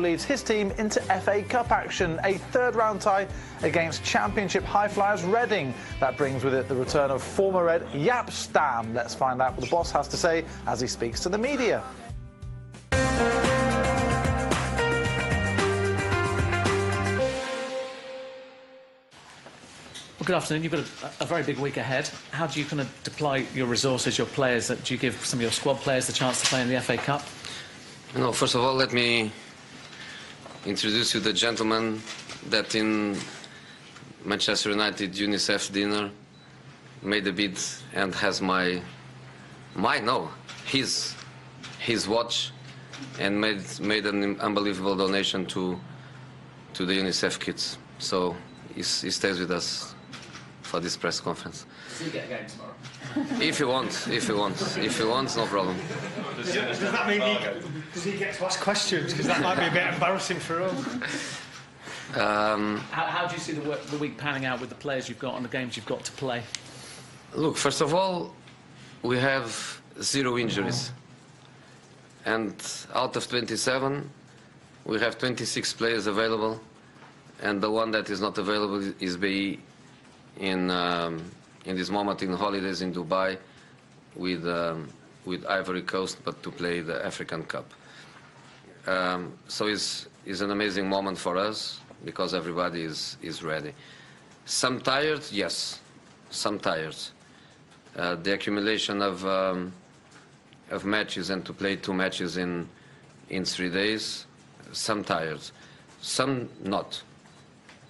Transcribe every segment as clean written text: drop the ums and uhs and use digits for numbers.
leads his team into FA Cup action, a third-round tie against Championship high flyers Reading. That brings with it the return of former Red Jaap Stam. Let's find out what the boss has to say as he speaks to the media. Well, good afternoon. You've got a very big week ahead. How do you kind of deploy your resources, your players? Do you give some of your squad players the chance to play in the FA Cup? No, first of all, let me introduce you the gentleman that in Manchester United UNICEF dinner made a bid and has his watch, and made an unbelievable donation to the UNICEF kids. So he stays with us for this press conference. Does he get a game tomorrow? If you want, no problem. Does that mean does he get to ask questions? Because that might be a bit embarrassing for us. How do you see the week panning out with the players you've got and the games you've got to play? Look, first of all, we have 0 injuries. And out of 27, we have 26 players available. And the one that is not available is Bei in this moment in holidays in Dubai with Ivory Coast, but to play the African Cup. So it's an amazing moment for us because everybody is ready. Some tired, yes, some tired. The accumulation of matches and to play 2 matches in 3 days, some tired, some not.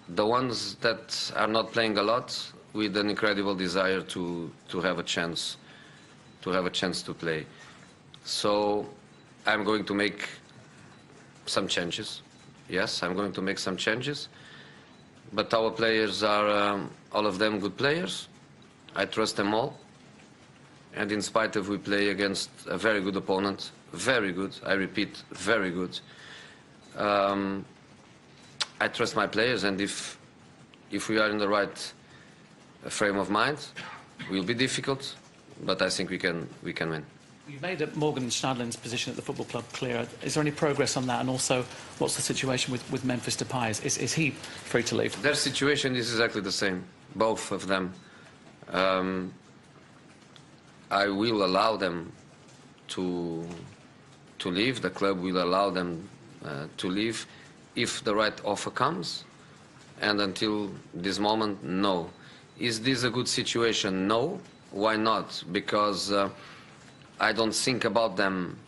The ones that are not playing a lot, with an incredible desire to have a chance to play. So I'm going to make some changes. Yes, I'm going to make some changes. But our players are all of them good players. I trust them all. And in spite of we play against a very good opponent, very good, I repeat, very good. I trust my players, and if we are in the right frame of mind, it will be difficult, but I think we can win. You've made Morgan Schneiderlin's position at the football club clear. Is there any progress on that? And also, what's the situation with Memphis Depay? Is he free to leave? Their situation is exactly the same, both of them. I will allow them to leave. The club will allow them to leave if the right offer comes, and until this moment, no. Is this a good situation? No. Why not? Because I don't think about them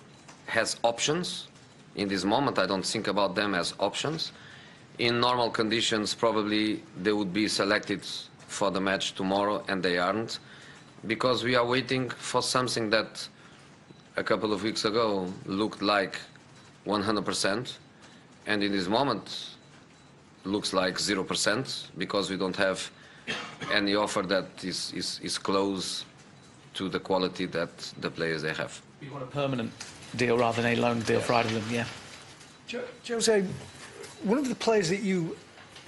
as options. In this moment, I don't think about them as options. In normal conditions, probably they would be selected for the match tomorrow, and they aren't, because we are waiting for something that a couple of weeks ago looked like 100%. And in this moment, looks like 0% because we don't have any offer that is close to the quality that the players they have. You want a permanent deal rather than a loan deal for either of them, yeah. Jose, one of the players that you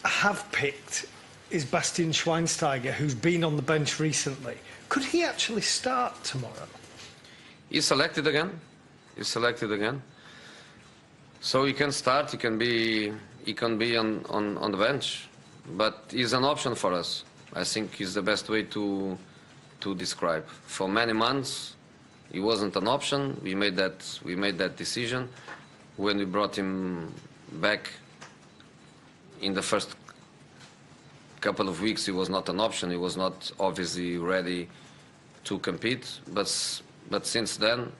have picked is Bastian Schweinsteiger, who's been on the bench recently. Could he actually start tomorrow? He's selected again. He's selected again. So he can start, he can be on the bench, but he's an option for us. I think is the best way to describe. For many months, he wasn't an option. We made that decision when we brought him back. In the first couple of weeks, he was not an option. He was not obviously ready to compete, but since then,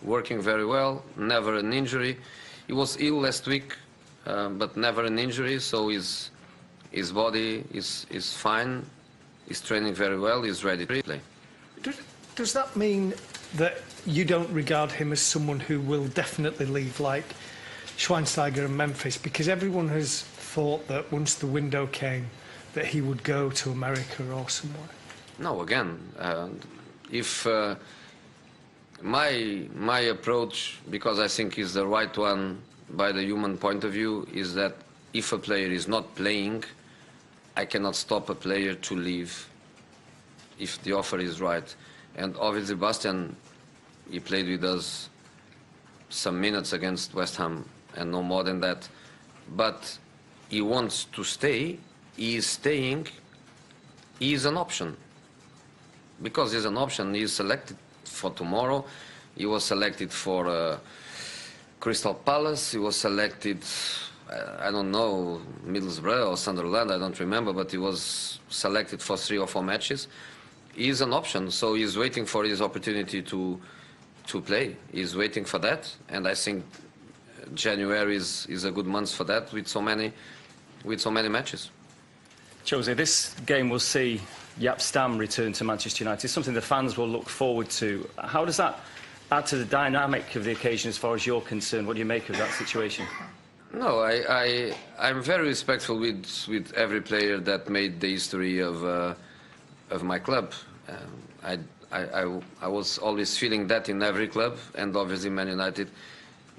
working very well. Never an injury. He was ill last week, but never an injury, so his body is fine, he's training very well, he's ready to play. Does that mean that you don't regard him as someone who will definitely leave, like Schweinsteiger and Memphis? Because everyone has thought that once the window came, that he would go to America or somewhere. No, again, if my approach, because I think is the right one by the human point of view, is that if a player is not playing, I cannot stop a player to leave if the offer is right. And obviously Bastian, he played with us some minutes against West Ham and no more than that. But he wants to stay. He is staying. He is an option. Because he's an option, he is selected for tomorrow. He was selected for Crystal Palace. He was selected, I don't know, Middlesbrough or Sunderland, I don't remember, but he was selected for 3 or 4 matches. He is an option, so he's waiting for his opportunity to play. He's waiting for that, and I think January is a good month for that with so many matches. Jose, this game will see Jaap Stam return to Manchester United. It's something the fans will look forward to. How does that add to the dynamic of the occasion as far as you're concerned? What do you make of that situation? No, I'm very respectful with every player that made the history of my club. I was always feeling that in every club, and obviously Man United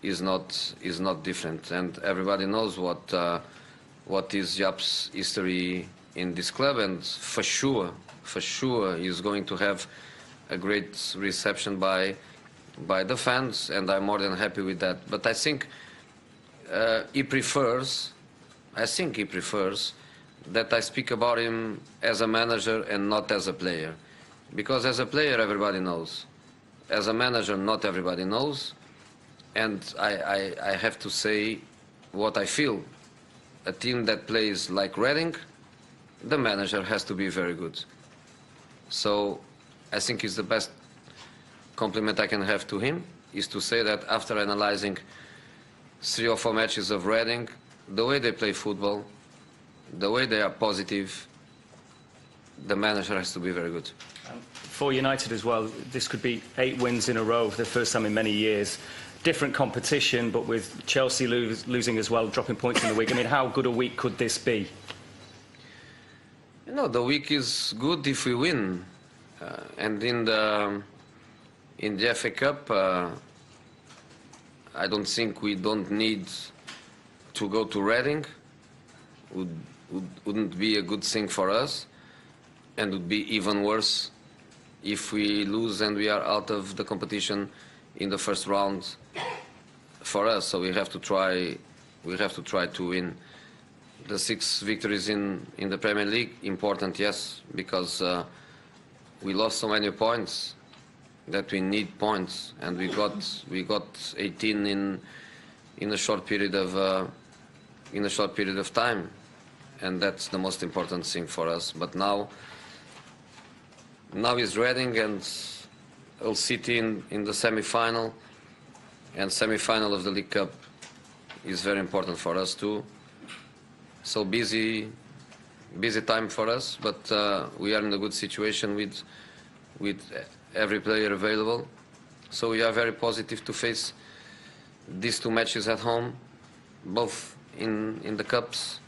is not different. And everybody knows what is Jaap's history in this club, and for sure he's going to have a great reception by the fans, and I'm more than happy with that. But I think he prefers that I speak about him as a manager and not as a player, because as a player everybody knows, as a manager not everybody knows, and I have to say what I feel. A team that plays like Reading, the manager has to be very good. So I think it's the best compliment I can have to him, is to say that after analyzing 3 or 4 matches of Reading, the way they play football, the way they are positive, the manager has to be very good. For United as well, this could be 8 wins in a row for the first time in many years. Different competition, but with Chelsea losing as well, dropping points in the week. I mean, how good a week could this be? You know, the week is good if we win. And in the FA Cup, I don't think we don't need to go to Reading. Wouldn't be a good thing for us, and would be even worse if we lose and we are out of the competition in the first round for us. So we have to try to win. The 6 victories in the Premier League, important, yes, because we lost so many points that we need points, and we got 18 in a short period of time, and that's the most important thing for us. But now is Reading and Hull City in the semi-final, and semi-final of the League Cup is very important for us too. So busy time for us, but we are in a good situation with every player available. So we are very positive to face these 2 matches at home, both in the cups,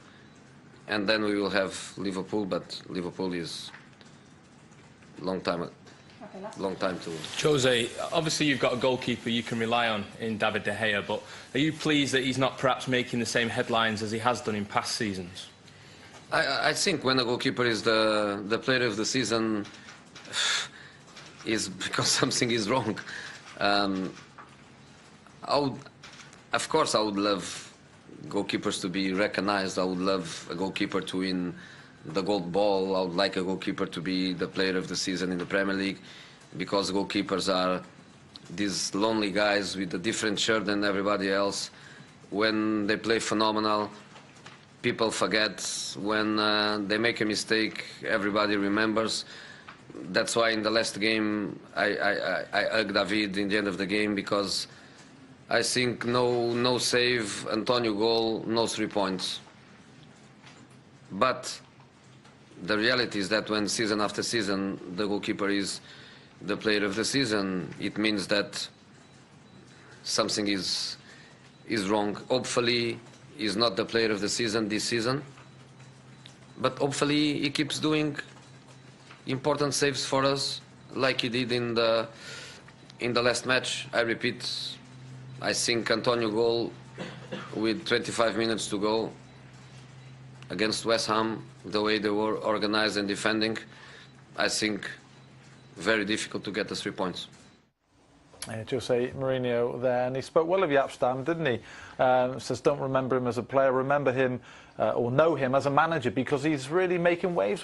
and then we will have Liverpool. But Liverpool is long time to. Jose, obviously you've got a goalkeeper you can rely on in David De Gea, but are you pleased that he's not perhaps making the same headlines as he has done in past seasons? I think when a goalkeeper is the player of the season, is because something is wrong. Of course I would love goalkeepers to be recognized. I would love a goalkeeper to win the gold ball. I would like a goalkeeper to be the player of the season in the Premier League, because goalkeepers are these lonely guys with a different shirt than everybody else. When they play phenomenal, people forget. When they make a mistake, everybody remembers. That's why in the last game I hugged David in the end of the game, because I think no save, Antonio goal, no 3 points. But the reality is that when season after season the goalkeeper is the player of the season, it means that something is wrong. Hopefully he's not the player of the season this season, but hopefully he keeps doing important saves for us like he did in the last match. I repeat, I think Antonio goal with 25 minutes to go against West Ham, the way they were organized and defending, I think very difficult to get the 3 points. Jose Mourinho there, and he spoke well of Jaap Stam, didn't he? Says don't remember him as a player, remember him or know him as a manager, because he's really making waves.